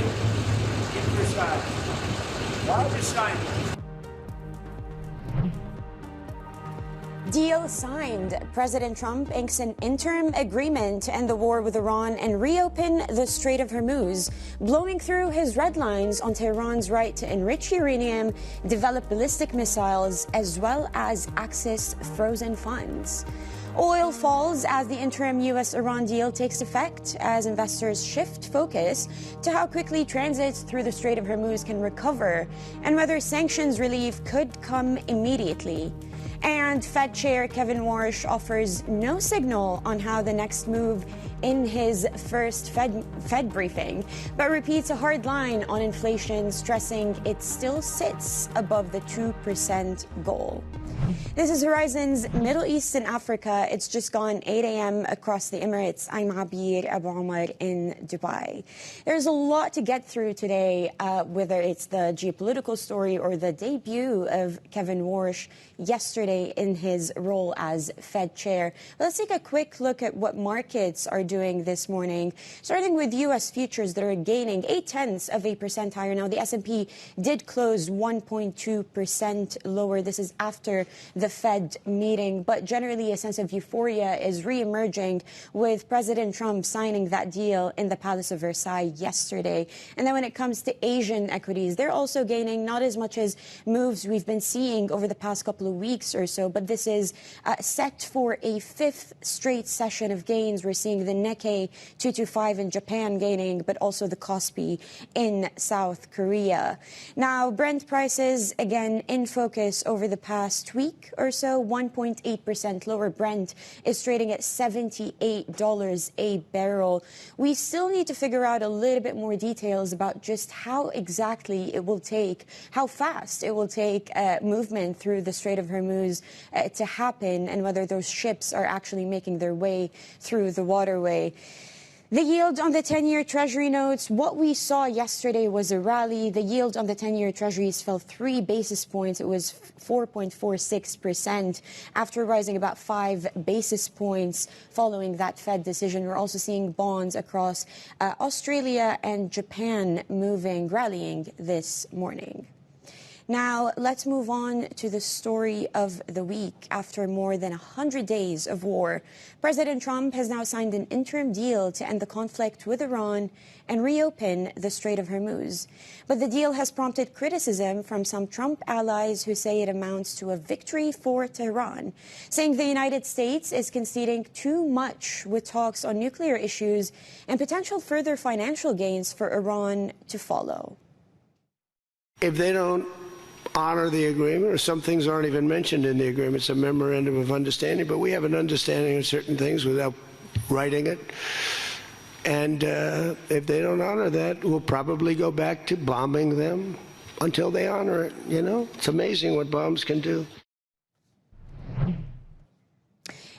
in Versailles. Why the sign? Deal signed. President Trump inks an interim agreement to end the war with Iran and reopen the Strait of Hormuz, blowing through his red lines on Tehran's right to enrich uranium, develop ballistic missiles, as well as access frozen funds. Oil falls as the interim U.S.-Iran deal takes effect as investors shift focus to how quickly transits through the Strait of Hormuz can recover and whether sanctions relief could come immediately. And Fed Chair Kevin Warsh offers no signal on how the next move in his first Fed briefing, but repeats a hard line on inflation, stressing it still sits above the 2% goal. This is Horizon's Middle East and Africa. It's just gone 8 a.m. across the Emirates. I'm Abir Abu Omar in Dubai. There's a lot to get through today, whether it's the geopolitical story or the debut of Kevin Warsh yesterday in his role as Fed chair. But let's take a quick look at what markets are doing this morning, starting with U.S. futures that are gaining 0.8% higher. Now, the S&P did close 1.2% lower. This is after the Fed meeting, but generally a sense of euphoria is re-emerging with President Trump signing that deal in the Palace of Versailles yesterday. And then when it comes to Asian equities, they're also gaining, not as much as moves we've been seeing over the past couple of weeks or so, but this is set for a fifth straight session of gains. We're seeing the Nikkei 225 in Japan gaining, but also the Kospi in South Korea. Now, Brent prices, again, in focus over the past week or so, 1.8% lower. Brent is trading at $78 a barrel. We still need to figure out a little bit more details about just how exactly it will take, how fast it will take movement through the Strait of Hormuz to happen, and whether those ships are actually making their way through the waterway. The yield on the 10-year Treasury notes, what we saw yesterday was a rally. The yield on the 10-year Treasuries fell 3 basis points. It was 4.46% after rising about 5 basis points following that Fed decision. We're also seeing bonds across Australia and Japan rallying this morning. Now, let's move on to the story of the week. After more than 100 days of war, President Trump has now signed an interim deal to end the conflict with Iran and reopen the Strait of Hormuz. But the deal has prompted criticism from some Trump allies who say it amounts to a victory for Tehran, saying the United States is conceding too much with talks on nuclear issues and potential further financial gains for Iran to follow. If they don't honor the agreement, or some things aren't even mentioned in the agreement, it's a memorandum of understanding, but we have an understanding of certain things without writing it. And if they don't honor that, we'll probably go back to bombing them until they honor it. You know, it's amazing what bombs can do.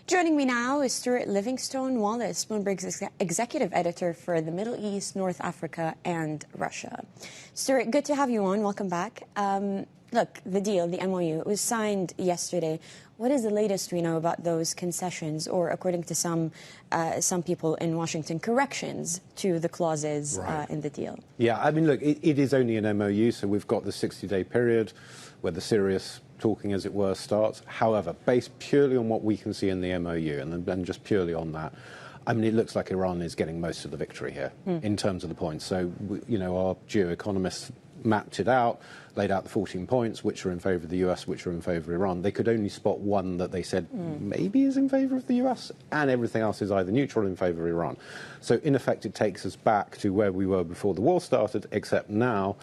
Joining me now is Stuart Livingstone-Wallace, Bloomberg's executive editor for the Middle East, North Africa, and Russia. Stuart, good to have you on. Welcome back. Look, the deal, the MOU, it was signed yesterday. What is the latest we know about those concessions, or according to some people in Washington, corrections to the clauses in the deal? Yeah, I mean, look, it is only an MOU, so we've got the 60-day period where the serious talking, as it were, starts. However, based purely on what we can see in the MOU, and then just purely on that, I mean, it looks like Iran is getting most of the victory here in terms of the points. So, you know, our geo-economists mapped it out, laid out the 14 points, which are in favour of the US, which are in favour of Iran. They could only spot one that they said maybe is in favour of the US, and everything else is either neutral in favour of Iran. So, in effect, it takes us back to where we were before the war started, except now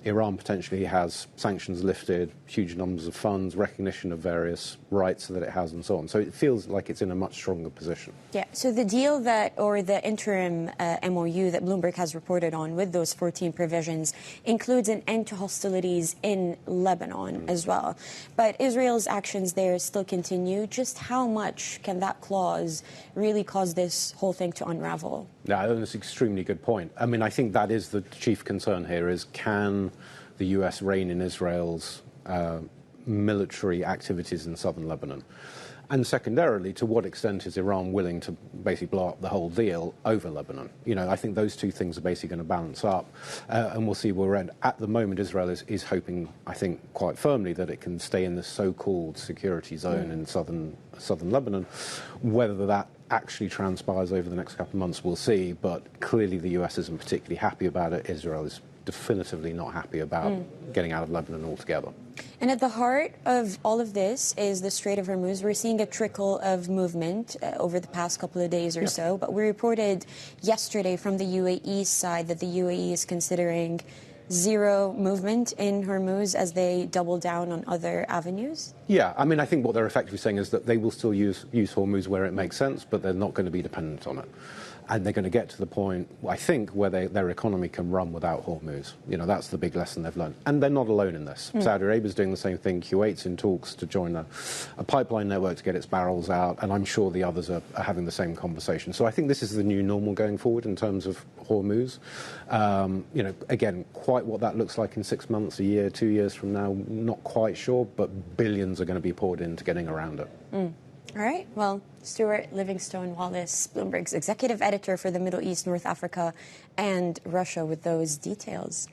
Iran potentially has sanctions lifted, huge numbers of funds, recognition of various rights that it has, and so on. So it feels like it's in a much stronger position. Yeah, so the deal or the interim MOU that Bloomberg has reported on with those 14 provisions includes an end to hostilities in Lebanon as well. But Israel's actions there still continue. Just how much can that clause really cause this whole thing to unravel? Yeah, that's an extremely good point. I mean, I think that is the chief concern here, is can the US rein in Israel's military activities in southern Lebanon? And secondarily, to what extent is Iran willing to basically blow up the whole deal over Lebanon? I think those two things are basically going to balance up, and we'll see where we're at. At the moment, Israel is hoping, I think, quite firmly that it can stay in the so-called security zone in southern Lebanon. Whether that actually transpires over the next couple of months, we'll see. But clearly, the US isn't particularly happy about it. Israel is definitively not happy about getting out of Lebanon altogether. And at the heart of all of this is the Strait of Hormuz. We're seeing a trickle of movement over the past couple of days or so. But we reported yesterday from the UAE side that the UAE is considering zero movement in Hormuz as they double down on other avenues? Yeah, I mean, I think what they're effectively saying is that they will still use Hormuz where it makes sense, but they're not going to be dependent on it. And they're going to get to the point, I think, where their economy can run without Hormuz. That's the big lesson they've learned. And they're not alone in this. Saudi Arabia's doing the same thing. Kuwait's in talks to join a pipeline network to get its barrels out. And I'm sure the others are having the same conversation. So I think this is the new normal going forward in terms of Hormuz. Again, quite what that looks like in 6 months, a year, 2 years from now, not quite sure. But billions are going to be poured into getting around it. All right. Well, Stuart Livingstone-Wallace, Bloomberg's executive editor for the Middle East, North Africa, and Russia with those details.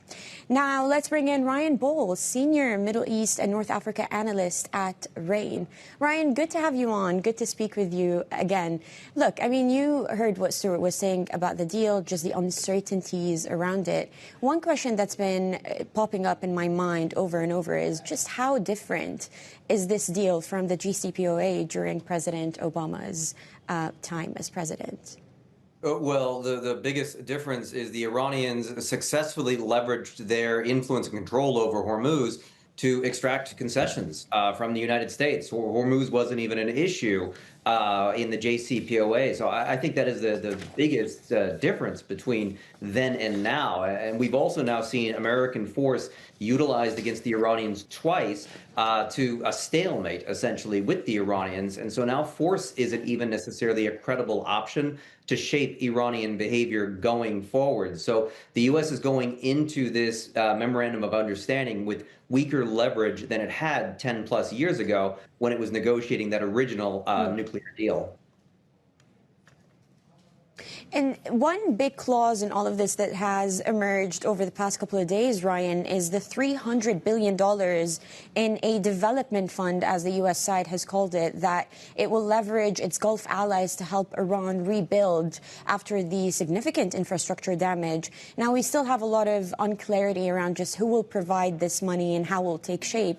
Now, let's bring in Ryan Bohl, senior Middle East and North Africa analyst at RANE. Ryan, good to have you on. Good to speak with you again. Look, I mean, you heard what Stuart was saying about the deal, just the uncertainties around it. One question that's been popping up in my mind over and over is just how different is this deal from the JCPOA during President Obama's time as president? Well, the biggest difference is the Iranians successfully leveraged their influence and control over Hormuz to extract concessions from the United States. Hormuz wasn't even an issue in the JCPOA. So I think that is the biggest difference between then and now. And we've also now seen American force utilized against the Iranians twice to a stalemate, essentially, with the Iranians. And so now force isn't even necessarily a credible option to shape Iranian behavior going forward. So the U.S. is going into this memorandum of understanding with weaker leverage than it had 10 plus years ago when it was negotiating that original nuclear deal. And one big clause in all of this that has emerged over the past couple of days, Ryan, is the $300 billion in a development fund, as the U.S. side has called it, that it will leverage its Gulf allies to help Iran rebuild after the significant infrastructure damage. Now, we still have a lot of unclarity around just who will provide this money and how it will take shape.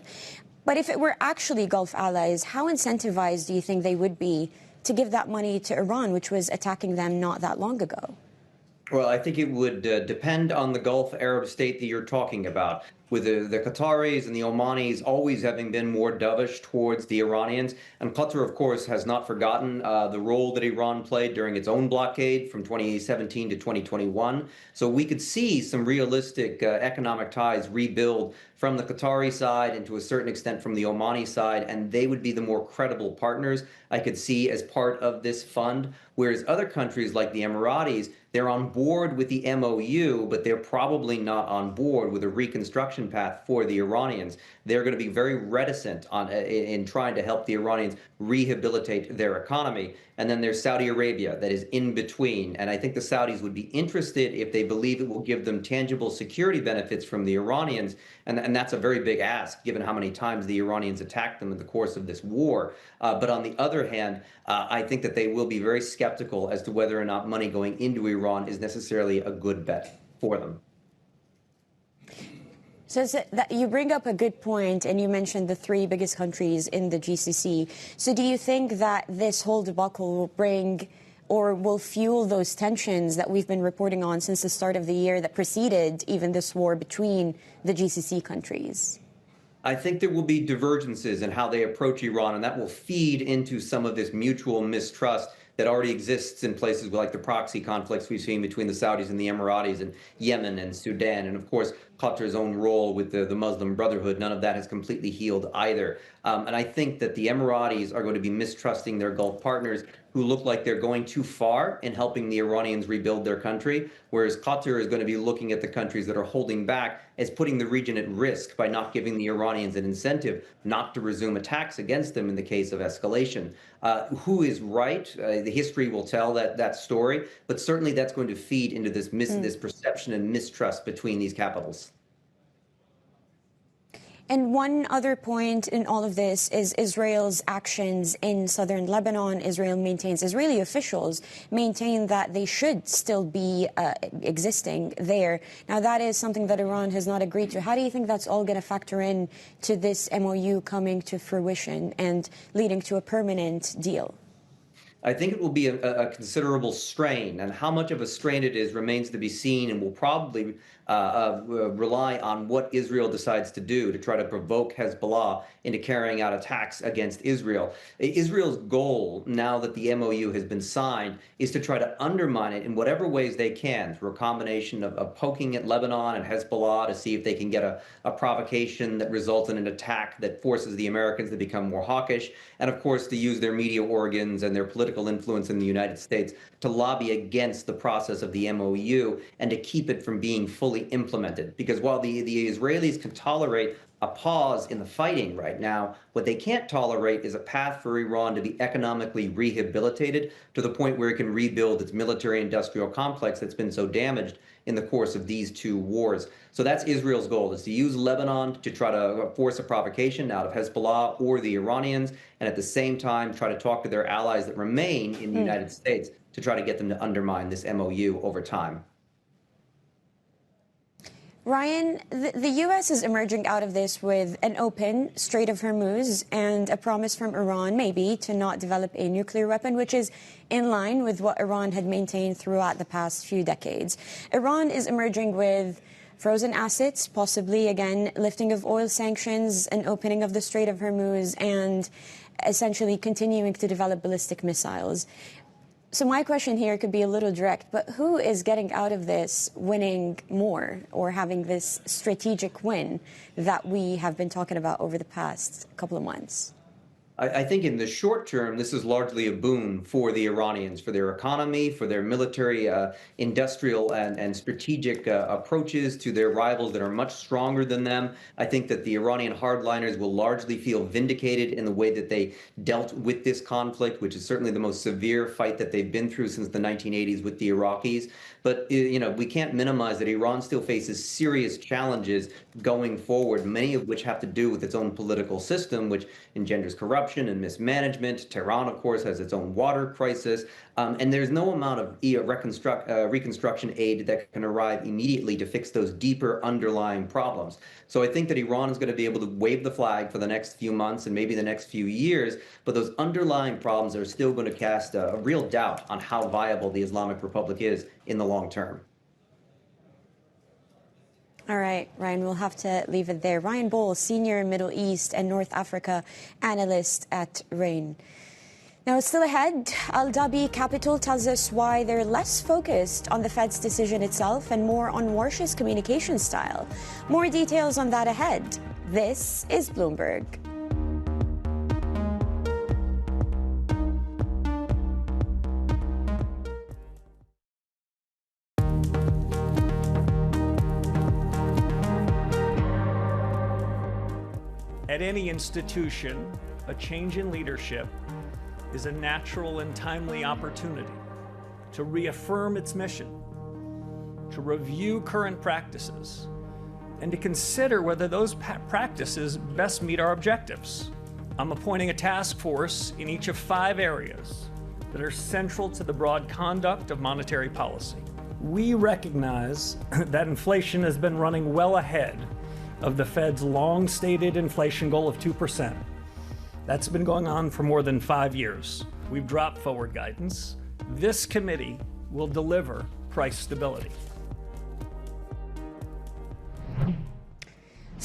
But if it were actually Gulf allies, how incentivized do you think they would be to give that money to Iran, which was attacking them not that long ago? Well, I think it would depend on the Gulf Arab state that you're talking about, with the Qataris and the Omanis always having been more dovish towards the Iranians. And Qatar, of course, has not forgotten the role that Iran played during its own blockade from 2017 to 2021. So we could see some realistic economic ties rebuild from the Qatari side and to a certain extent from the Omani side, and they would be the more credible partners I could see as part of this fund. Whereas other countries like the Emiratis, they're on board with the MOU, but they're probably not on board with a reconstruction path for the Iranians. They're going to be very reticent in trying to help the Iranians rehabilitate their economy. And then there's Saudi Arabia that is in between. And I think the Saudis would be interested if they believe it will give them tangible security benefits from the Iranians. And that's a very big ask, given how many times the Iranians attacked them in the course of this war. But on the other hand, I think that they will be very skeptical as to whether or not money going into Iran is necessarily a good bet for them. So that you bring up a good point, and you mentioned the three biggest countries in the GCC. So do you think that this whole debacle will bring or will fuel those tensions that we've been reporting on since the start of the year that preceded even this war between the GCC countries? I think there will be divergences in how they approach Iran, and that will feed into some of this mutual mistrust that already exists in places like the proxy conflicts we've seen between the Saudis and the Emiratis and Yemen and Sudan. And of course, Qatar's own role with the Muslim Brotherhood. None of that has completely healed either. And I think that the Emiratis are going to be mistrusting their Gulf partners who look like they're going too far in helping the Iranians rebuild their country, whereas Qatar is going to be looking at the countries that are holding back as putting the region at risk by not giving the Iranians an incentive not to resume attacks against them in the case of escalation. Who is right? The history will tell that story, but certainly that's going to feed into this perception and mistrust between these capitals. And one other point in all of this is Israel's actions in southern Lebanon. Israeli officials maintain that they should still be existing there. Now, that is something that Iran has not agreed to. How do you think that's all going to factor in to this MOU coming to fruition and leading to a permanent deal? I think it will be a considerable strain, and how much of a strain it is remains to be seen, and will probably rely on what Israel decides to do to try to provoke Hezbollah into carrying out attacks against Israel. Israel's goal, now that the MOU has been signed, is to try to undermine it in whatever ways they can, through a combination of poking at Lebanon and Hezbollah to see if they can get a provocation that results in an attack that forces the Americans to become more hawkish, and of course to use their media organs and their political influence in the United States to lobby against the process of the MOU and to keep it from being fully implemented. Because while the Israelis can tolerate a pause in the fighting right now, what they can't tolerate is a path for Iran to be economically rehabilitated to the point where it can rebuild its military-industrial complex that's been so damaged in the course of these two wars. So that's Israel's goal, is to use Lebanon to try to force a provocation out of Hezbollah or the Iranians, and at the same time try to talk to their allies that remain in the United States to try to get them to undermine this MOU over time. Ryan, the U.S. is emerging out of this with an open Strait of Hormuz and a promise from Iran, maybe, to not develop a nuclear weapon, which is in line with what Iran had maintained throughout the past few decades. Iran is emerging with frozen assets, possibly, again, lifting of oil sanctions, an opening of the Strait of Hormuz, and essentially continuing to develop ballistic missiles. So my question here could be a little direct, but who is getting out of this winning more or having this strategic win that we have been talking about over the past couple of months? I think in the short term, this is largely a boon for the Iranians, for their economy, for their military, industrial, and strategic approaches to their rivals that are much stronger than them. I think that the Iranian hardliners will largely feel vindicated in the way that they dealt with this conflict, which is certainly the most severe fight that they've been through since the 1980s with the Iraqis. But, you know, we can't minimize that Iran still faces serious challenges going forward, many of which have to do with its own political system, which engenders corruption and mismanagement. Tehran, of course, has its own water crisis. And there's no amount of reconstruction aid that can arrive immediately to fix those deeper underlying problems. So I think that Iran is going to be able to wave the flag for the next few months and maybe the next few years, but those underlying problems are still going to cast a real doubt on how viable the Islamic Republic is in the long term. All right, Ryan, we'll have to leave it there. Ryan Bohl, Senior Middle East and North Africa Analyst at RANE. Now, it's still ahead. Aldhabi Capital tells us why they're less focused on the Fed's decision itself and more on Warsh's communication style. More details on that ahead. This is Bloomberg. At any institution, a change in leadership is a natural and timely opportunity to reaffirm its mission, to review current practices, and to consider whether those practices best meet our objectives. I'm appointing a task force in each of 5 areas that are central to the broad conduct of monetary policy. We recognize that inflation has been running well ahead of the Fed's long-stated inflation goal of 2%. That's been going on for more than 5 years. We've dropped forward guidance. This committee will deliver price stability.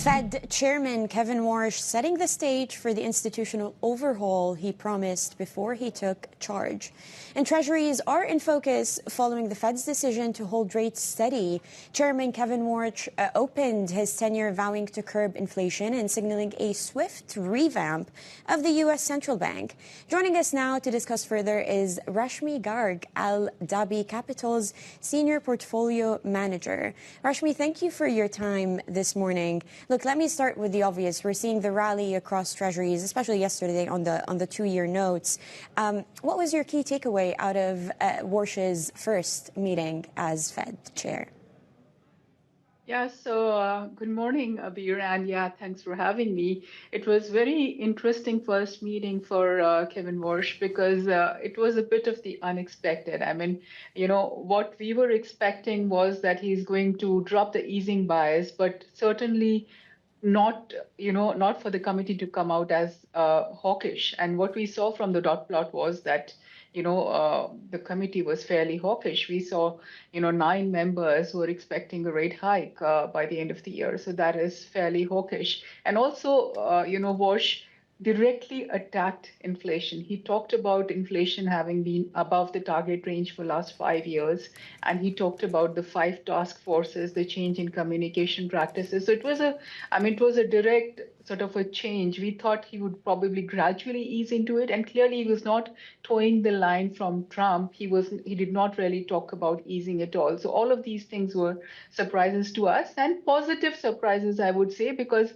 Fed Chairman Kevin Warsh setting the stage for the institutional overhaul he promised before he took charge. And treasuries are in focus following the Fed's decision to hold rates steady. Chairman Kevin Warsh opened his tenure vowing to curb inflation and signaling a swift revamp of the U.S. Central Bank. Joining us now to discuss further is Rashmi Garg, Aldhabi Capital's Senior Portfolio Manager. Rashmi, thank you for your time this morning. Look, let me start with the obvious. We're seeing the rally across treasuries, especially yesterday on the two-year notes. What was your key takeaway out of Warsh's first meeting as Fed chair? Yeah, so good morning, Abir, and yeah, thanks for having me. It was very interesting first meeting for Kevin Warsh because it was a bit of the unexpected. I mean, what we were expecting was that he's going to drop the easing bias, but certainly not, not for the committee to come out as hawkish. And what we saw from the dot plot was that the committee was fairly hawkish. We saw, 9 members who were expecting a rate hike by the end of the year. So that is fairly hawkish. And also, Warsh directly attacked inflation. He talked about inflation having been above the target range for the last 5 years. And he talked about the 5 task forces, the change in communication practices. So it was a direct sort of a change. We thought he would probably gradually ease into it. And clearly he was not towing the line from Trump. He did not really talk about easing at all. So all of these things were surprises to us and positive surprises, I would say, because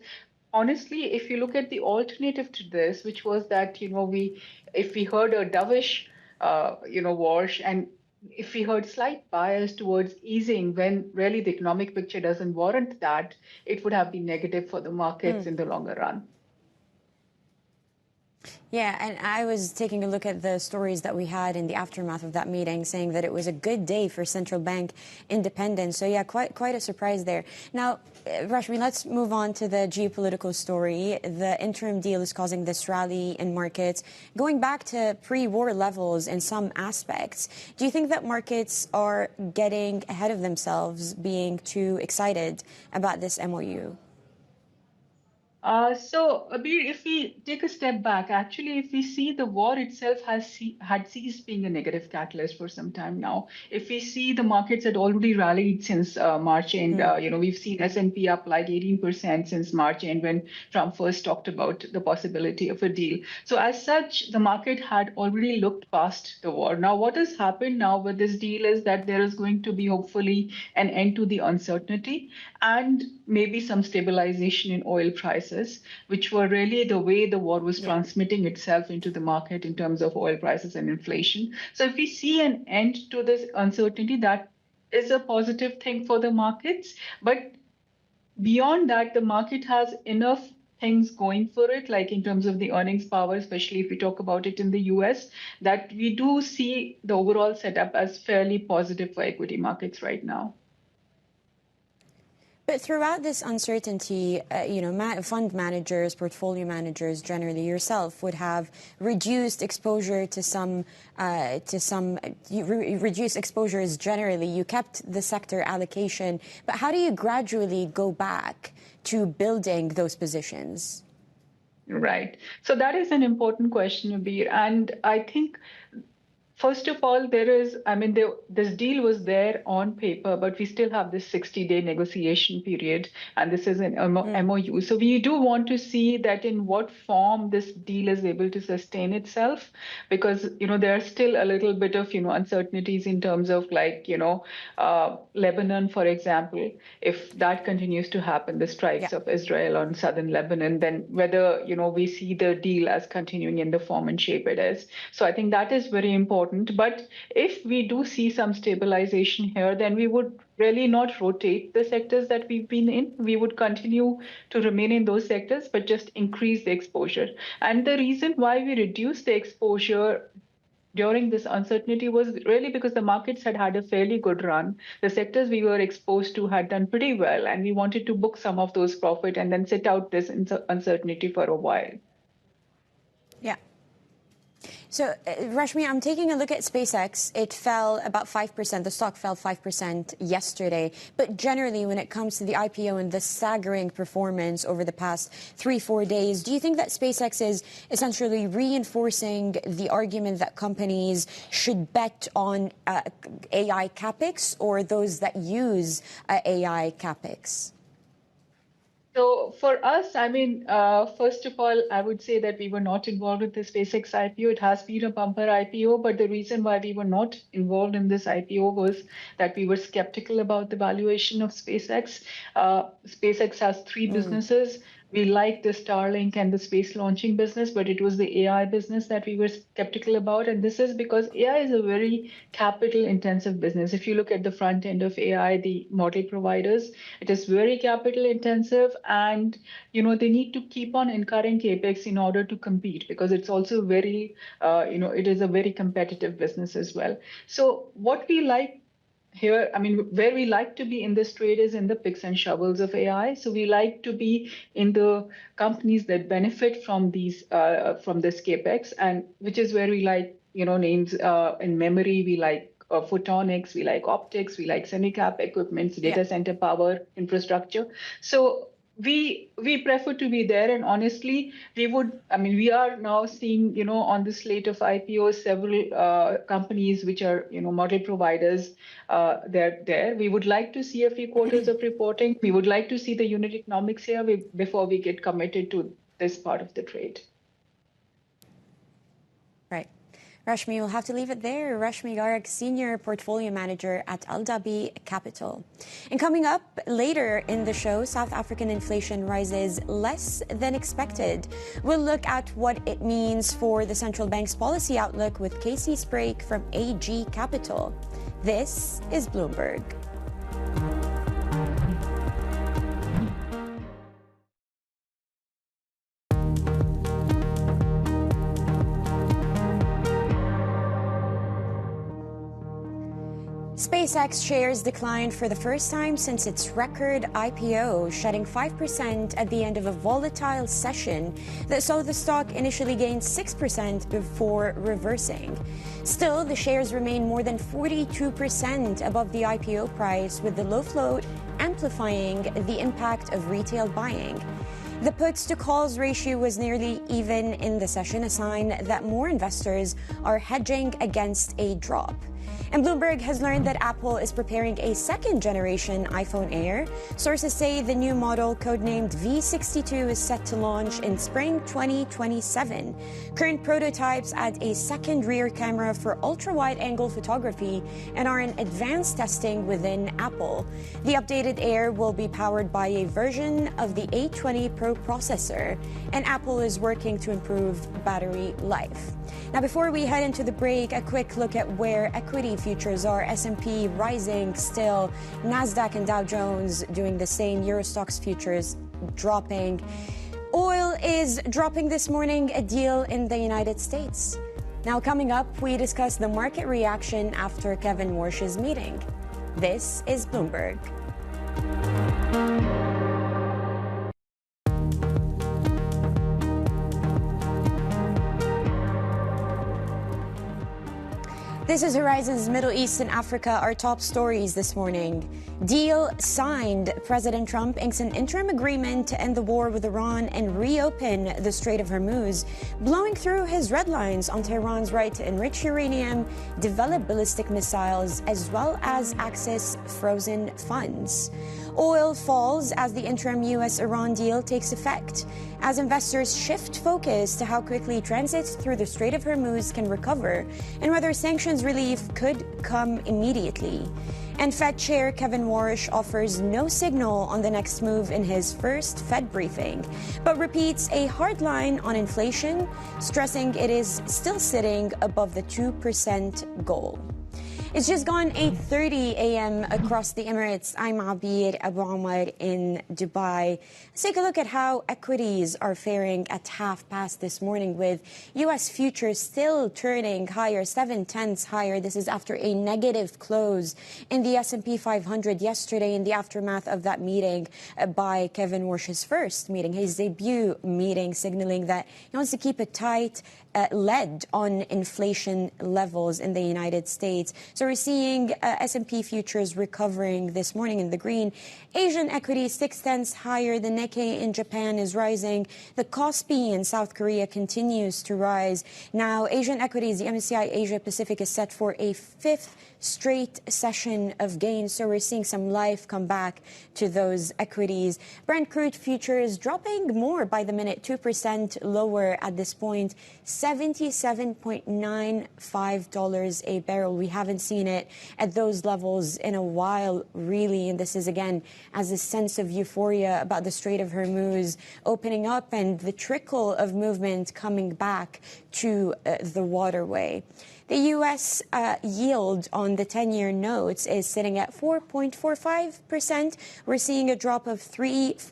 honestly, if you look at the alternative to this, which was that, if we heard a dovish, Warsh, and if we heard slight bias towards easing when really the economic picture doesn't warrant that, it would have been negative for the markets in the longer run. Yeah, and I was taking a look at the stories that we had in the aftermath of that meeting, saying that it was a good day for central bank independence. So yeah, quite a surprise there. Now, Rashmi, let's move on to the geopolitical story. The interim deal is causing this rally in markets, going back to pre-war levels in some aspects. Do you think that markets are getting ahead of themselves, being too excited about this MOU? So, Abir, if we take a step back, actually, if we see the war itself had ceased being a negative catalyst for some time now. If we see the markets had already rallied since March end, we've seen S&P up like 18% since March end when Trump first talked about the possibility of a deal. So as such, the market had already looked past the war. Now, what has happened now with this deal is that there is going to be hopefully an end to the uncertainty and maybe some stabilization in oil prices, which were really the way the war was transmitting itself into the market in terms of oil prices and inflation. So if we see an end to this uncertainty, that is a positive thing for the markets. But beyond that, the market has enough things going for it, like in terms of the earnings power, especially if we talk about it in the US, that we do see the overall setup as fairly positive for equity markets right now. But throughout this uncertainty, fund managers, portfolio managers, generally yourself, would have reduced exposure to reduced exposures generally. You kept the sector allocation. But how do you gradually go back to building those positions? Right. So that is an important question, Abir. And I think, first of all, this deal was there on paper, but we still have this 60-day negotiation period, and this is an MOU. So we do want to see that in what form this deal is able to sustain itself, because, there are still a little bit of, uncertainties in terms of Lebanon, for example. If that continues to happen, the strikes of Israel on southern Lebanon, then whether, we see the deal as continuing in the form and shape it is. So I think that is very important. But if we do see some stabilization here, then we would really not rotate the sectors that we've been in. We would continue to remain in those sectors, but just increase the exposure. And the reason why we reduced the exposure during this uncertainty was really because the markets had a fairly good run. The sectors we were exposed to had done pretty well, and we wanted to book some of those profit and then sit out this uncertainty for a while. Yeah. So, Rashmi, I'm taking a look at SpaceX. It fell about 5%. The stock fell 5% yesterday. But generally, when it comes to the IPO and the staggering performance over the past 3-4 days, do you think that SpaceX is essentially reinforcing the argument that companies should bet on AI capex or those that use AI capex? So for us, I mean, first of all, I would say that we were not involved with the SpaceX IPO. It has been a bumper IPO, but the reason why we were not involved in this IPO was that we were skeptical about the valuation of SpaceX. SpaceX has three businesses. We like the Starlink and the space launching business, but it was the AI business that we were skeptical about. And this is because AI is a very capital intensive business. If you look at the front end of AI, the model providers, it is very capital intensive, and they need to keep on incurring capex in order to compete, because it's also very, it is a very competitive business as well. So what we like here, I mean, where we like to be in this trade is in the picks and shovels of AI. So we like to be in the companies that benefit from these, from this capex, and which is where we like, names in memory. We like photonics, we like optics, we like semi-cap equipments, data center power infrastructure. So we prefer to be there, and honestly, we are now seeing, on the slate of IPOs, several companies which are, model providers, they're there. We would like to see a few quarters of reporting. We would like to see the unit economics here before we get committed to this part of the trade. Right. Rashmi, we'll have to leave it there. Rashmi Garg, Senior Portfolio Manager at Aldhabi Capital. And coming up later in the show, South African inflation rises less than expected. We'll look at what it means for the central bank's policy outlook with Casey Sprake from AG Capital. This is Bloomberg. SpaceX shares declined for the first time since its record IPO, shedding 5% at the end of a volatile session that saw the stock initially gain 6% before reversing. Still, the shares remain more than 42% above the IPO price, with the low float amplifying the impact of retail buying. The puts to calls ratio was nearly even in the session, a sign that more investors are hedging against a drop. And Bloomberg has learned that Apple is preparing a second-generation iPhone Air. Sources say the new model, codenamed V62, is set to launch in spring 2027. Current prototypes add a second rear camera for ultra-wide-angle photography and are in advanced testing within Apple. The updated Air will be powered by a version of the A20 Pro processor, and Apple is working to improve battery life. Now, before we head into the break, a quick look at where equity futures are. S&P rising still, NASDAQ and Dow Jones doing the same, Eurostoxx futures dropping. Oil is dropping this morning, a deal in the United States. Now, coming up, we discuss the market reaction after Kevin Warsh's meeting. This is Bloomberg. This is Horizon's Middle East and Africa, our top stories this morning. Deal signed. President Trump inks an interim agreement to end the war with Iran and reopen the Strait of Hormuz, blowing through his red lines on Tehran's right to enrich uranium, develop ballistic missiles, as well as access frozen funds. Oil falls as the interim U.S.-Iran deal takes effect, as investors shift focus to how quickly transit through the Strait of Hormuz can recover and whether sanctions relief could come immediately. And Fed Chair Kevin Warsh offers no signal on the next move in his first Fed briefing, but repeats a hard line on inflation, stressing it is still sitting above the 2% goal. It's just gone 8:30 a.m. across the Emirates. I'm Abir Abu Amar in Dubai. Let's take a look at how equities are faring at half past this morning, with U.S. futures still turning higher, 0.7 higher. This is after a negative close in the S&P 500 yesterday in the aftermath of that meeting by Kevin Warsh's first meeting, his debut meeting, signaling that he wants to keep a tight lead on inflation levels in the United States. So we're seeing S&P futures recovering this morning in the green. Asian equities 0.6 higher. The Nikkei in Japan is rising. The Kospi in South Korea continues to rise. Now, Asian equities, the MSCI Asia Pacific is set for a fifth straight session of gains. So we're seeing some life come back to those equities. Brent crude futures dropping more by the minute, 2% lower at this point, $77.95 a barrel. We haven't seen it at those levels in a while, really. And this is, again, as a sense of euphoria about the Strait of Hormuz opening up and the trickle of movement coming back to the waterway. The U.S. yield on the 10-year notes is sitting at 4.45%. We're seeing a drop of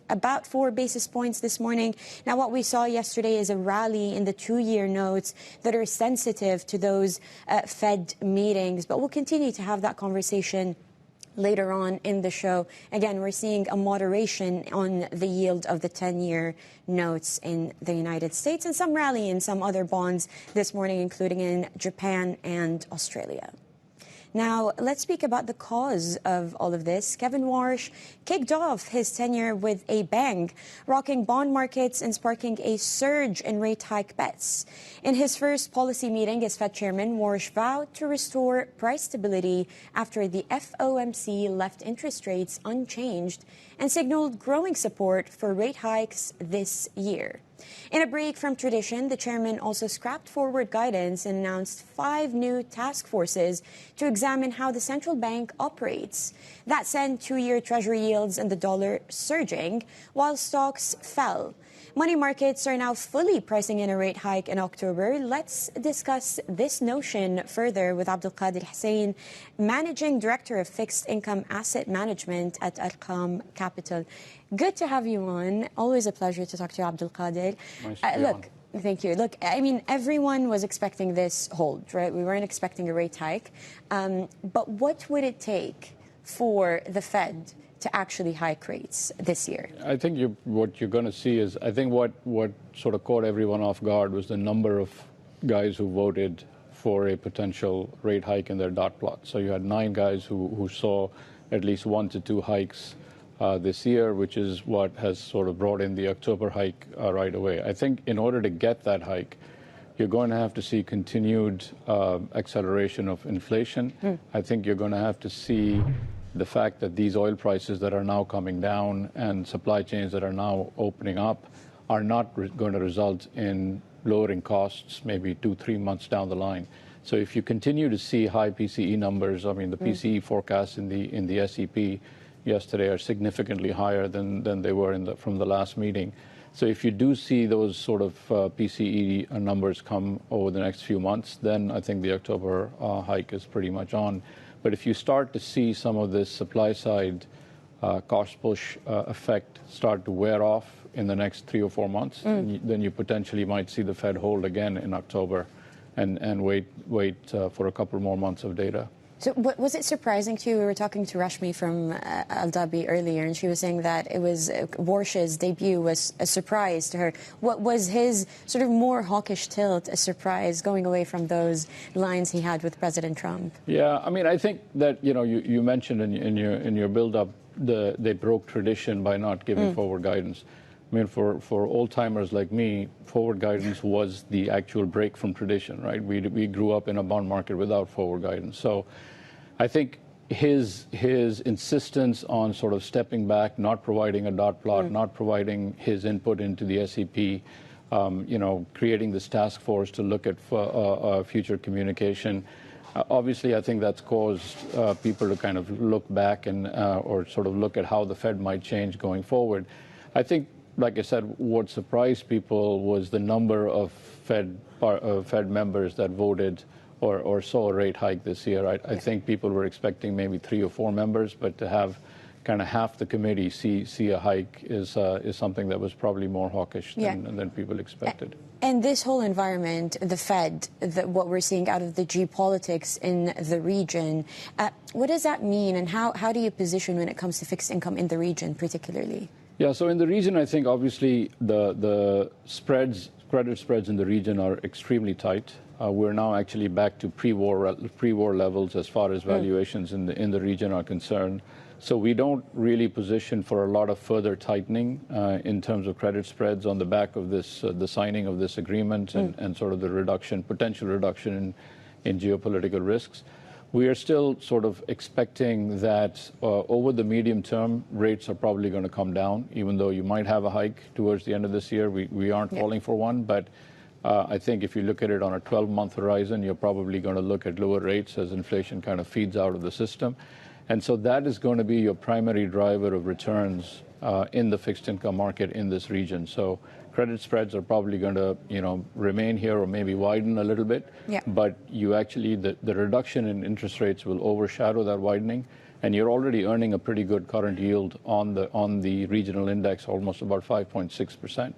about 4 basis points this morning. Now, what we saw yesterday is a rally in the 2-year notes that are sensitive to those Fed meetings. But we'll continue to have that conversation later on in the show. Again, we're seeing a moderation on the yield of the 10-year notes in the United States and some rally in some other bonds this morning, including in Japan and Australia. Now, let's speak about the cause of all of this. Kevin Warsh kicked off his tenure with a bang, rocking bond markets and sparking a surge in rate hike bets. In his first policy meeting as Fed chairman, Warsh vowed to restore price stability after the FOMC left interest rates unchanged and signaled growing support for rate hikes this year. In a break from tradition, the chairman also scrapped forward guidance and announced 5 new task forces to examine how the central bank operates. That sent 2-year Treasury yields and the dollar surging, while stocks fell. Money markets are now fully pricing in a rate hike in October. Let's discuss this notion further with Abdul Kadir Hussain, Managing Director of Fixed Income Asset Management at Arqaam Capital. Good to have you on. Always a pleasure to talk to you, Abdul Kadir. Nice to be on. Thank you. Look, I mean, everyone was expecting this hold, right? We weren't expecting a rate hike. But what would it take for the Fed to actually hike rates this year? I think what you're going to see is, I think what sort of caught everyone off guard was the number of guys who voted for a potential rate hike in their dot plot. So you had 9 guys who saw at least 1 to 2 hikes this year, which is what has sort of brought in the October hike right away. I think in order to get that hike, you're going to have to see continued acceleration of inflation. I think you're going to have to see the fact that these oil prices that are now coming down and supply chains that are now opening up are not going to result in lowering costs maybe 2-3 months down the line. So if you continue to see high PCE numbers, I mean, the PCE forecasts in the SEP yesterday are significantly higher than they were from the last meeting. So if you do see those sort of PCE numbers come over the next few months, then I think the October hike is pretty much on. But if you start to see some of this supply side cost push effect start to wear off in the next 3 or 4 months, then you potentially might see the Fed hold again in October and wait for a couple more months of data. So was it surprising to you? We were talking to Rashmi from Aldhabi earlier, and she was saying that it was Warsh's debut was a surprise to her. What was his sort of more hawkish tilt a surprise, going away from those lines he had with President Trump? Yeah, I mean, I think that, you mentioned in your build-up they broke tradition by not giving forward guidance. I mean, for old-timers like me, forward guidance was the actual break from tradition, right? We grew up in a bond market without forward guidance. So I think his insistence on sort of stepping back, not providing a dot plot, not providing his input into the SEP, creating this task force to look at future communication. Obviously, I think that's caused people to kind of look back and or sort of look at how the Fed might change going forward. I think, like I said, what surprised people was the number of Fed members that voted or saw a rate hike this year. I think people were expecting maybe 3 or 4 members, but to have kind of half the committee see a hike is something that was probably more hawkish than people expected. And this whole environment, the Fed, what we're seeing out of the geopolitics in the region, what does that mean, and how do you position when it comes to fixed income in the region particularly? Yeah, so in the region, I think obviously the credit spreads in the region are extremely tight. We're now actually back to pre-war levels as far as valuations in the region are concerned. So we don't really position for a lot of further tightening in terms of credit spreads on the back of this, the signing of this agreement and sort of the potential reduction in geopolitical risks. We are still sort of expecting that over the medium term, rates are probably going to come down, even though you might have a hike towards the end of this year. We aren't calling for one, but I think if you look at it on a 12-month horizon, you're probably going to look at lower rates as inflation kind of feeds out of the system. And so that is going to be your primary driver of returns in the fixed income market in this region. So credit spreads are probably going to, remain here or maybe widen a little bit. Yeah. But you actually, the reduction in interest rates will overshadow that widening. And you're already earning a pretty good current yield on the regional index, almost about 5.6%.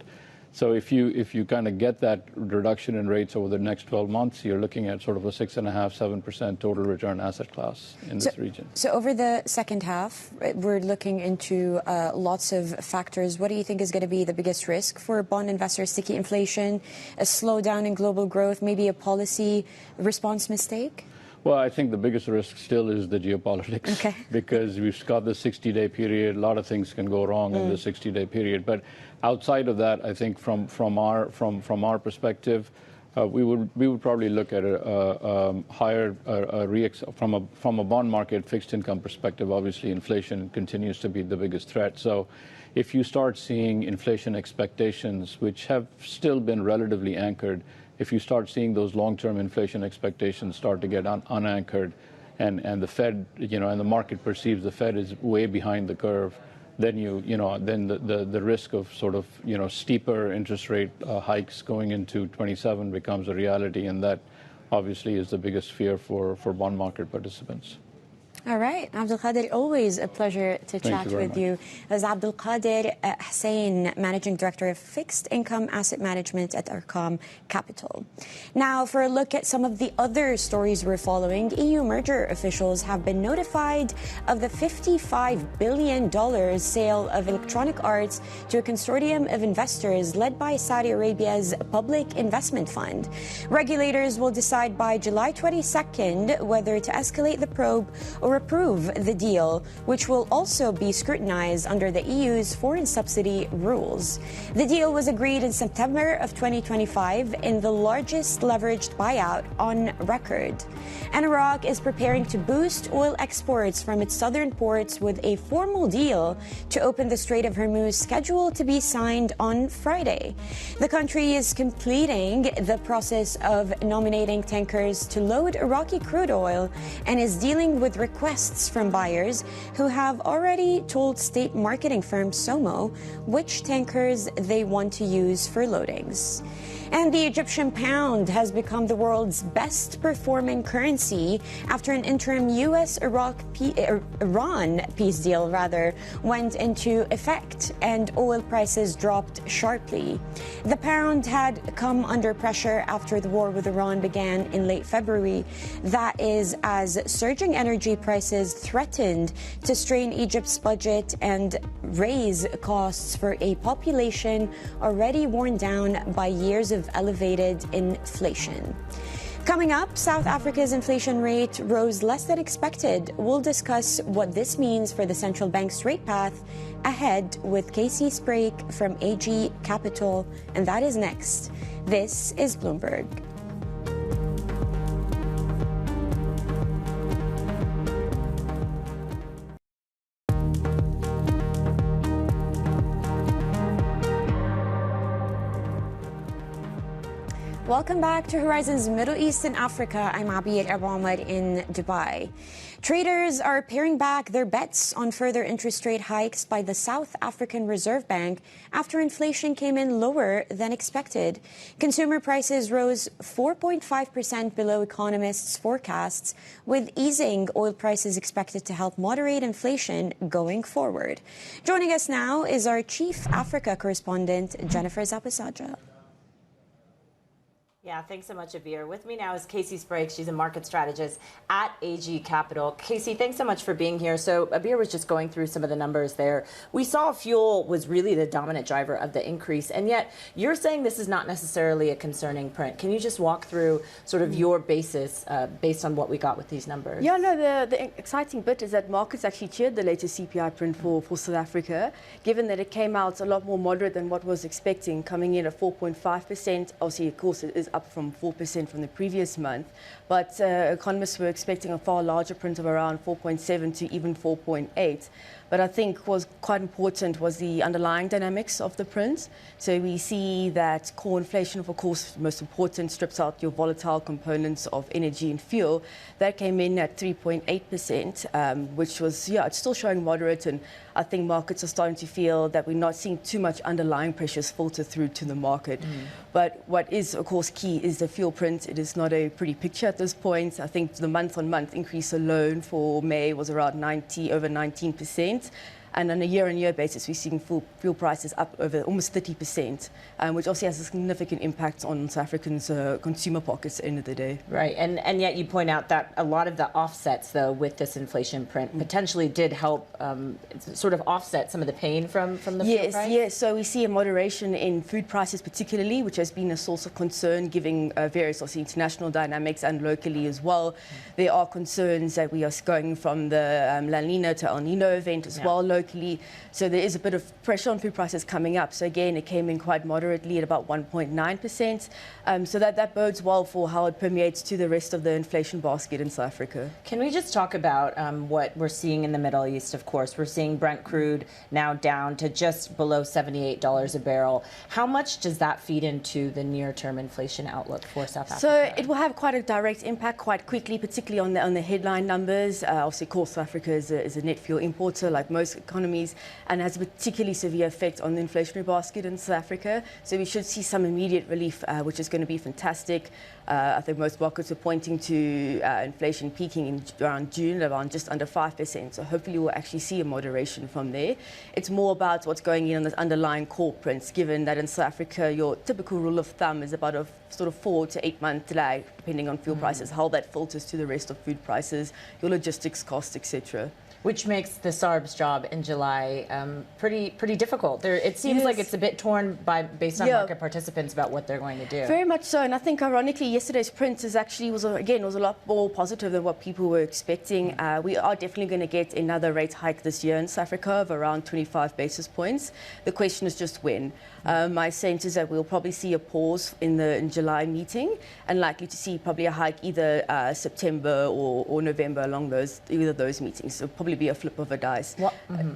So if you kind of get that reduction in rates over the next 12 months, you're looking at sort of a 6.5–7% total return asset class in this region. So over the second half, we're looking into lots of factors. What do you think is going to be the biggest risk for bond investors? Sticky inflation, a slowdown in global growth, maybe a policy response mistake? Well, I think the biggest risk still is the geopolitics, because we've got the 60-day period. A lot of things can go wrong in the 60-day period. But outside of that, I think from our perspective, we would probably look at a higher from a bond market fixed income perspective. Obviously, inflation continues to be the biggest threat. So if you start seeing inflation expectations, which have still been relatively anchored, if you start seeing those long-term inflation expectations start to get unanchored, and the Fed, and the market perceives the Fed is way behind the curve, then then the risk of sort of steeper interest rate hikes going into 27 becomes a reality, and that obviously is the biggest fear for bond market participants. All right, Abdul Kadir, always a pleasure to chat with you. As Abdul Kadir Hussain, Managing Director of Fixed Income Asset Management at Arqaam Capital. Now, for a look at some of the other stories we're following, EU merger officials have been notified of the $55 billion sale of Electronic Arts to a consortium of investors led by Saudi Arabia's Public Investment Fund. Regulators will decide by July 22nd whether to escalate the probe or approve the deal, which will also be scrutinized under the EU's foreign subsidy rules. The deal was agreed in September of 2025 in the largest leveraged buyout on record. And Iraq is preparing to boost oil exports from its southern ports with a formal deal to open the Strait of Hormuz scheduled to be signed on Friday. The country is completing the process of nominating tankers to load Iraqi crude oil and is dealing with requests from buyers who have already told state marketing firm Somo which tankers they want to use for loadings. And the Egyptian pound has become the world's best performing currency after an interim U.S.-Iran peace deal went into effect and oil prices dropped sharply. The pound had come under pressure after the war with Iran began in late February. That is as surging energy prices threatened to strain Egypt's budget and raise costs for a population already worn down by years of elevated inflation. Coming up, South Africa's inflation rate rose less than expected. We'll discuss what this means for the central bank's rate path ahead with Casey Sprake from AG Capital, and that is next. This is Bloomberg. Welcome back to Horizons Middle East and Africa. I'm Abiyat Abahmed in Dubai. Traders are paring back their bets on further interest rate hikes by the South African Reserve Bank after inflation came in lower than expected. Consumer prices rose 4.5% below economists' forecasts, with easing oil prices expected to help moderate inflation going forward. Joining us now is our Chief Africa correspondent, Jennifer Zapasaja. Yeah, thanks so much, Abir. With me now is Casey Sprake. She's a market strategist at AG Capital. Casey, thanks so much for being here. So Abir was just going through some of the numbers there. We saw fuel was really the dominant driver of the increase, and yet you're saying this is not necessarily a concerning print. Can you just walk through sort of your basis based on what we got with these numbers? Yeah, no, the exciting bit is that markets actually cheered the latest CPI print for South Africa, given that it came out a lot more moderate than what was expecting, coming in at 4.5%. Obviously, of course, it is up from 4% from the previous month, but economists were expecting a far larger print of around 4.7 to even 4.8. But I think was quite important was the underlying dynamics of the print. So we see that core inflation, of course, most important, strips out your volatile components of energy and fuel. That came in at 3.8%, which was, yeah, it's still showing moderate. And I think markets are starting to feel that we're not seeing too much underlying pressures filter through to the market. But what is, of course, key is the fuel print. It is not a pretty picture at this point. I think the month-on-month increase alone for May was around over 19%. And on a year-on-year basis, we're seeing fuel prices up over almost 30%, which obviously has a significant impact on South Africans' consumer pockets at the end of the day. Right, and yet you point out that a lot of the offsets, though, with this inflation print potentially did help sort of offset some of the pain from the fuel price? Yes, so we see a moderation in food prices particularly, which has been a source of concern, given various obviously international dynamics and locally as well. There are concerns that we are going from the La Nina to El Nino event as well locally. So there is a bit of pressure on food prices coming up. So again, it came in quite moderately at about 1.9%. So that bodes well for how it permeates to the rest of the inflation basket in South Africa. Can we just talk about what we're seeing in the Middle East? Of course, we're seeing Brent crude now down to just below $78 a barrel. How much does that feed into the near-term inflation outlook for South Africa? So it will have quite a direct impact quite quickly, particularly on the headline numbers. Obviously, of course, South Africa is a net fuel importer, like most economies, and has a particularly severe effect on the inflationary basket in South Africa. So we should see some immediate relief, which is going to be fantastic. I think most markets are pointing to inflation peaking in around June, around just under 5%. So hopefully we'll actually see a moderation from there. It's more about what's going on the underlying core prints, given that in South Africa, your typical rule of thumb is about a sort of 4 to 8 month delay, depending on fuel prices, how that filters to the rest of food prices, your logistics costs, etc. Which makes the SARB's job in July pretty difficult. It seems like it's a bit torn based on market participants about what they're going to do. Very much so, and I think ironically yesterday's print was a lot more positive than what people were expecting. We are definitely going to get another rate hike this year in South Africa of around 25 basis points. The question is just when. My sense is that we'll probably see a pause in July meeting, and likely to see probably a hike either September or November along either of those meetings. So probably be a flip of a dice.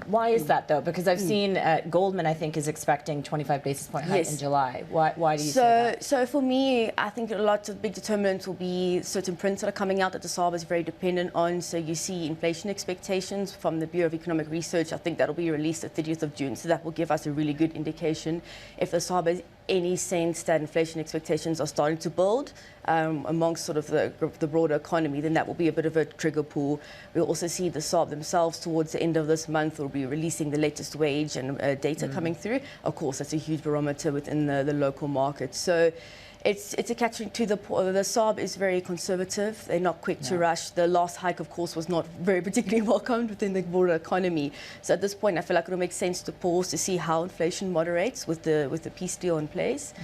Why is that though? Because I've seen Goldman, I think, is expecting 25 basis point hike in July. Why do you say that? So for me, I think a lot of big determinants will be certain prints that are coming out that the SARB is very dependent on. So you see inflation expectations from the Bureau of Economic Research. I think that'll be released the 30th of June. So that will give us a really good indication if the SARB has any sense that inflation expectations are starting to build amongst sort of the broader economy, then that will be a bit of a trigger pull. We'll also see the SARB themselves towards the end of this month will be releasing the latest wage and data coming through. Of course, that's a huge barometer within the local market. So it's a catching to the SARB is very conservative. They're not quick to rush. The last hike, of course, was not very particularly welcomed within the broader economy. So at this point, I feel like it'll make sense to pause to see how inflation moderates with the peace deal in place.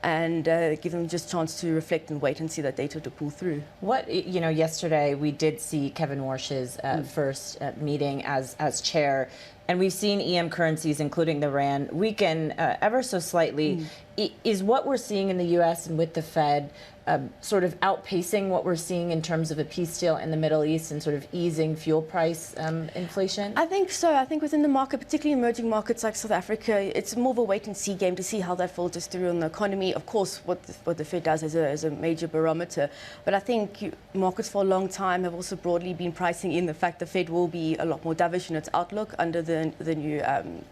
And give them just a chance to reflect and wait and see that data to pull through. Yesterday we did see Kevin Warsh's first meeting as chair, and we've seen EM currencies, including the RANE, weaken ever so slightly. Is what we're seeing in the U.S. and with the Fed sort of outpacing what we're seeing in terms of a peace deal in the Middle East and sort of easing fuel price inflation? I think so. I think within the market, particularly emerging markets like South Africa, it's more of a wait-and-see game to see how that filters through on the economy. Of course, what the Fed does is a major barometer. But I think markets for a long time have also broadly been pricing in the fact the Fed will be a lot more dovish in its outlook under the new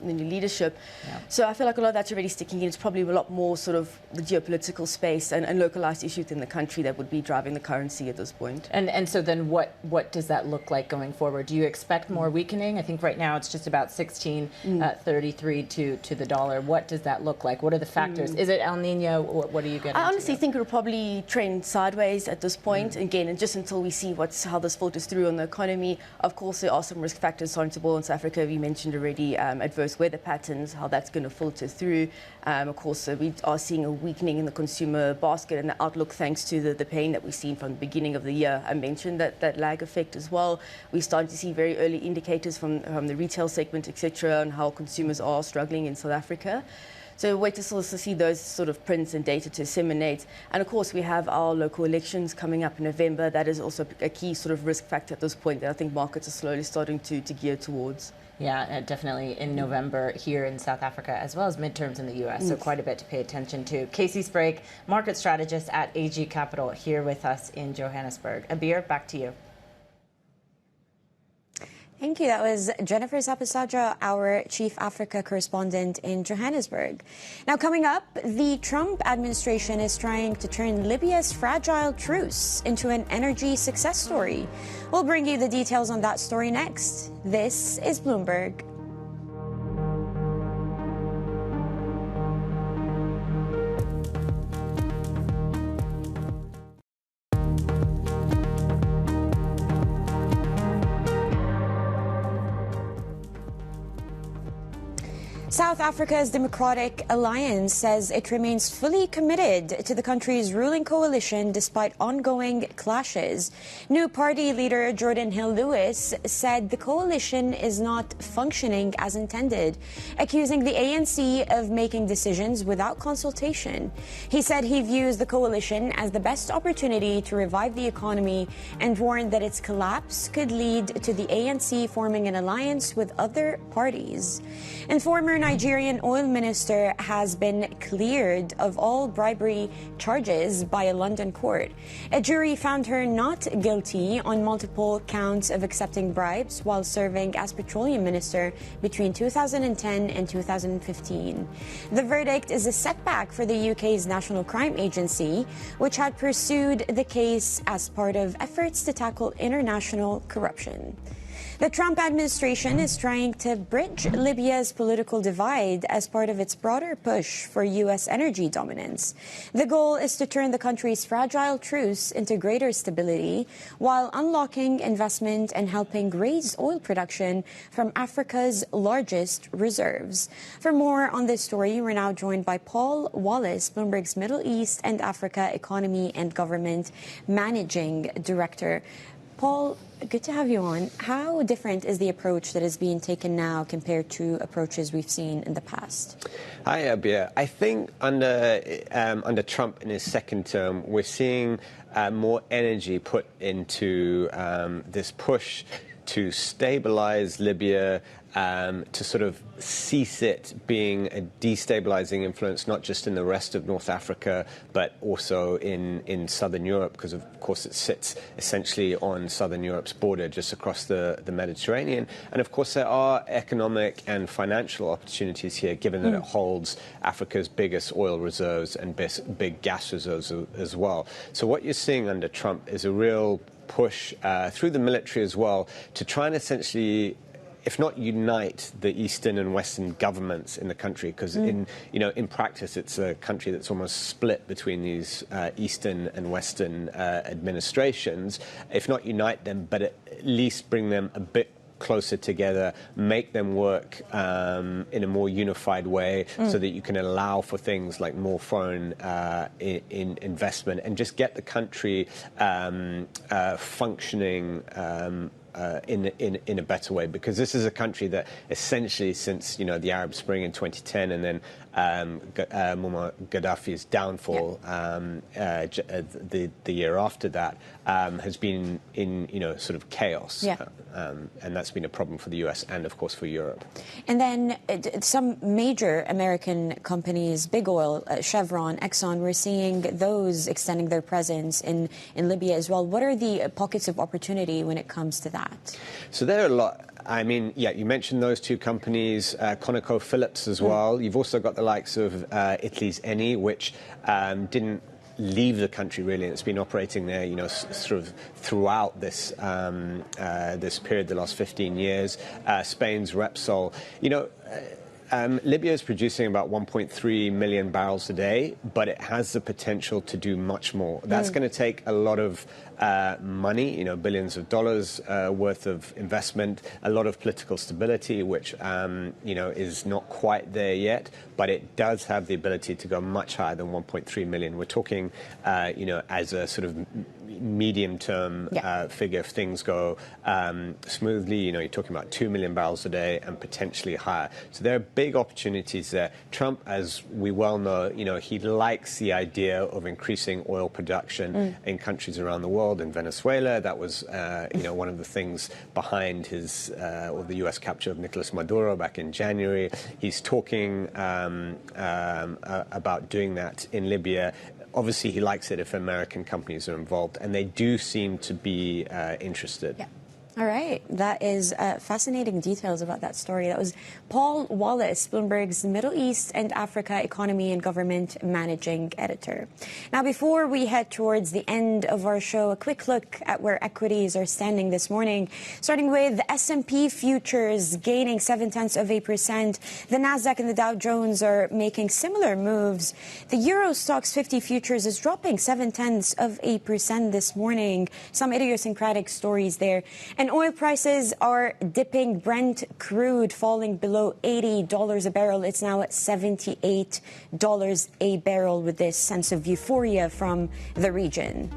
leadership. Yeah. So I feel like a lot of that's already sticking in. It's probably a lot more sort of the geopolitical space and localized issues in the country that would be driving the currency at this point. And so then what does that look like going forward? Do you expect more weakening? I think right now it's just about 16.33 to the dollar. What does that look like? What are the factors? Is it El Nino? What are you getting? I honestly think it will probably trend sideways at this point. Again, and just until we see how this filters through on the economy. Of course, there are some risk factors sensible in South Africa. We mentioned already adverse weather patterns, how that's going to filter through. Of course, we are seeing a weakening in the consumer basket and the outlook thanks to the pain that we've seen from the beginning of the year. I mentioned that lag effect as well. We're starting to see very early indicators from the retail segment, etc., on how consumers are struggling in South Africa. So wait to sort of see those sort of prints and data to disseminate. And of course, we have our local elections coming up in November. That is also a key sort of risk factor at this point that I think markets are slowly starting to gear towards. Yeah, definitely in November here in South Africa, as well as midterms in the U.S., so quite a bit to pay attention to. Casey Sprake, market strategist at AG Capital, here with us in Johannesburg. Abir, back to you. Thank you. That was Jennifer Sapasaja, our chief Africa correspondent in Johannesburg. Now, coming up, the Trump administration is trying to turn Libya's fragile truce into an energy success story. We'll bring you the details on that story next. This is Bloomberg. South Africa's Democratic Alliance says it remains fully committed to the country's ruling coalition despite ongoing clashes. New party leader Jordan Hill-Lewis said the coalition is not functioning as intended, accusing the ANC of making decisions without consultation. He said he views the coalition as the best opportunity to revive the economy and warned that its collapse could lead to the ANC forming an alliance with other parties. And former Nigerian oil minister has been cleared of all bribery charges by a London court. A jury found her not guilty on multiple counts of accepting bribes while serving as petroleum minister between 2010 and 2015. The verdict is a setback for the UK's National Crime Agency, which had pursued the case as part of efforts to tackle international corruption. The Trump administration is trying to bridge Libya's political divide as part of its broader push for U.S. energy dominance. The goal is to turn the country's fragile truce into greater stability while unlocking investment and helping raise oil production from Africa's largest reserves. For more on this story, we're now joined by Paul Wallace, Bloomberg's Middle East and Africa Economy and Government Managing Director. Paul, good to have you on. How different is the approach that is being taken now compared to approaches we've seen in the past? Hi, Abir. I think under Trump in his second term, we're seeing more energy put into this push to stabilize Libya, to sort of cease it being a destabilizing influence, not just in the rest of North Africa, but also in Southern Europe, because of course it sits essentially on Southern Europe's border, just across the Mediterranean. And of course there are economic and financial opportunities here, given that it holds Africa's biggest oil reserves and big gas reserves as well. So what you're seeing under Trump is a real push through the military as well to try and essentially, if not unite the Eastern and Western governments in the country, because in practice it's a country that's almost split between these Eastern and Western administrations. If not unite them, but at least bring them a bit closer together, make them work in a more unified way, so that you can allow for things like more foreign investment and just get the country functioning in a better way, because this is a country that essentially, since the Arab Spring in 2010 and then Muammar Gaddafi's downfall the year after that, has been in sort of chaos, and that's been a problem for the US and of course for Europe. And then some major American companies, big oil, Chevron, Exxon, we're seeing those extending their presence in Libya as well. What are the pockets of opportunity when it comes to that? So there are a lot. I mean, yeah, you mentioned those two companies, ConocoPhillips as well. You've also got the likes of Italy's Eni, which didn't leave the country really. It's been operating there, sort of throughout this this period, the last 15 years. Spain's Repsol. Libya is producing about 1.3 million barrels a day, but it has the potential to do much more. That's going to take a lot of money, billions of dollars worth of investment, a lot of political stability, which, is not quite there yet, but it does have the ability to go much higher than 1.3 million. We're talking, as a sort of medium-term figure if things go smoothly. You're talking about 2 million barrels a day and potentially higher. So there are big opportunities there. Trump, as we well know, he likes the idea of increasing oil production in countries around the world. In Venezuela, that was, one of the things behind his or the U.S. capture of Nicolas Maduro back in January. He's talking about doing that in Libya. Obviously, he likes it if American companies are involved, and they do seem to be interested. Yeah. All right. That is fascinating details about that story. That was Paul Wallace, Bloomberg's Middle East and Africa Economy and Government Managing Editor. Now, before we head towards the end of our show, a quick look at where equities are standing this morning, starting with the S&P futures gaining 0.7%. The Nasdaq and the Dow Jones are making similar moves. The Euro Stoxx 50 futures is dropping 0.7% this morning. Some idiosyncratic stories there. And oil prices are dipping. Brent crude falling below $80 a barrel. It's now at $78 a barrel, with this sense of euphoria from the region.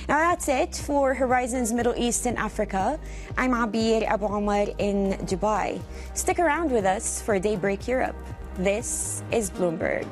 Now that's it for Horizons Middle East and Africa. I'm Abir Abu Omar in Dubai. Stick around with us for Daybreak Europe. This is Bloomberg.